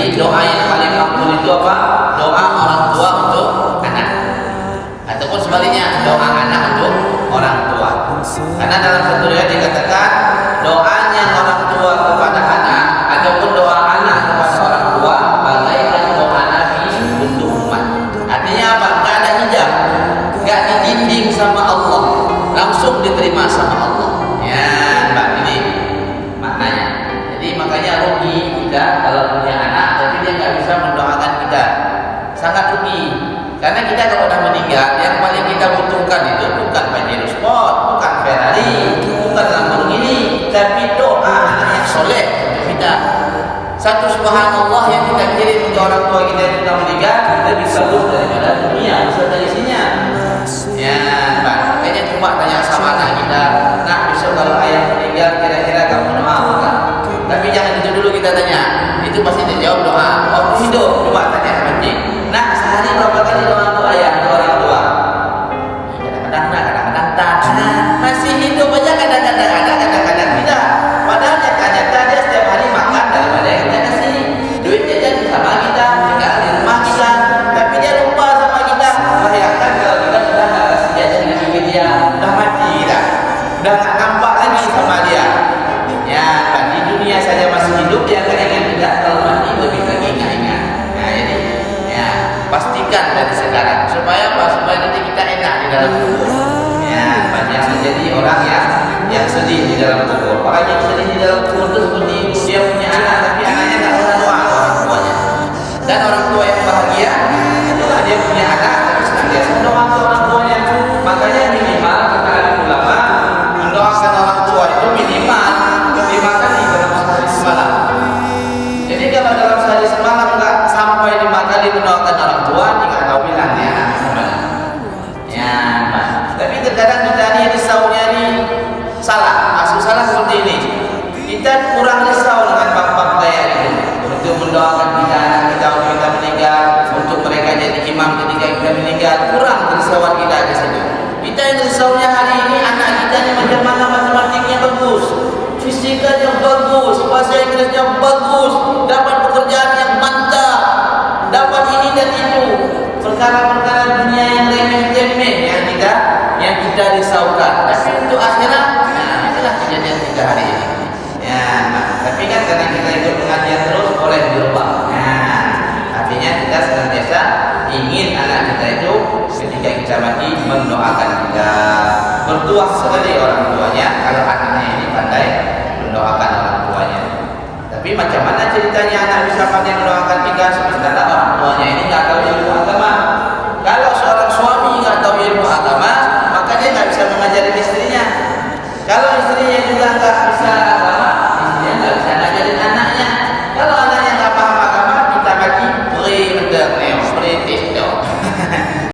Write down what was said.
Jadi doa yang paling makbul itu apa? Doa orang tua untuk anak, ataupun sebaliknya doa anak untuk orang tua. Karena dalam satu riwayat dikatakan doanya orang tua kepada anak ataupun doa anak kepada orang tua bagaikan doa Nabi untuk umat. Artinya apa? Gak ada hijab, gak didinding sama Allah, langsung diterima sama Allah. Ya, Mbak, ini maknanya. Jadi makanya rugi kita kalau punya anak tapi dia nggak bisa mendoakan kita, sangat rugi. Karena kita kalau udah meninggal, yang paling kita butuhkan itu bukan Pajero Sport, bukan Ferrari, bukan Lamborghini, tapi doa anak yang soleh untuk kita. Satu subhanallah yang kita kirim untuk orang tua kita yang sudah meninggal lebih bagus daripada dunia beserta isinya. Ya, Mbak, kayaknya cuma tanya sama anak kita, nah besok kalau ayah meninggal kira-kira kamu doa apa? Tapi jangan itu dulu kita tanya, itu pasti dia jawab doa. Waktu hidup coba tanya penting. Nah, sehari berapa kali doa untuk ayah atau orang tua? Kadang-kadang tak, kadang-kadang tak. Masih hidup aja kadang-kadang ada, kadang-kadang tidak. Padahal nyata-nyata dia setiap hari makan daripada yang kita kasih. Duit jajan sama kita, tinggal di rumah kita, tapi dia lupa sama kita. Bayangkan kalau kita sudah nggak kasih jajan dengan dia, udah mati dah, udah nggak nampak lagi sama dia. Ya, di dunia saja masih hidup, dia akan ingat kita kalau mati lebih lagi nggak ingat. Nah, jadi ya pastikan dari sekarang supaya apa? Supaya nanti kita enak di dalam kubur. Ya, jangan menjadi orang yang sedih di dalam kubur. Orang yang sedih di dalam kubur itu seperti ibu, dia punya anak tapi anaknya nggak pernah doa ke orang tuanya. Dan orang tua yang bahagia itulah dia punya anak tapi senantiasa doa ke orang tuanya. Makanya minimal kata ulama mendoakan orang tua itu minimal 5 kali dalam sehari semalam. Jadi kalau dalam sehari semalam nggak sampai 5 kali mendoakan orang tua, nggak tahu bilang ya anak semalam. Ya, Mas. Tapi terkadang kita ini risaunya ini salah. Maksud salah seperti ini. Kita kurang risau dengan bab-bab kayak itu untuk mendoakan kita anak kita untuk kita meninggal, untuk mereka jadi imam ketika kita meninggal. Kurang kerisauan kita di situ. Kita yang risaunya hari ini anak kita ini macam mana matematiknya bagus, fisikanya bagus, bahasa Inggrisnya bagus, dapat pekerjaan yang mantap, dapat ini dan itu, perkara-perkara dunia yang remeh-temeh yang kita risaukan. Tapi untuk akhirat, nah inilah kejadian kita hari ini. Ya, nah, tapi kan karena kita ikut pengajian terus boleh dirubah. Nah, artinya kita senantiasa ingin anak kita itu ketika kita mati mendoakan kita. Bertuah sekali orang tuanya kalau anaknya ini pandai mendoakan orang tuanya. Tapi macam mana ceritanya anak bisa pandai mendoakan kita sementara orang tuanya ini nggak tahu ilmu agama? Kalau seorang suami nggak tahu ilmu agama, maka dia nggak bisa mengajari istrinya. Kalau istrinya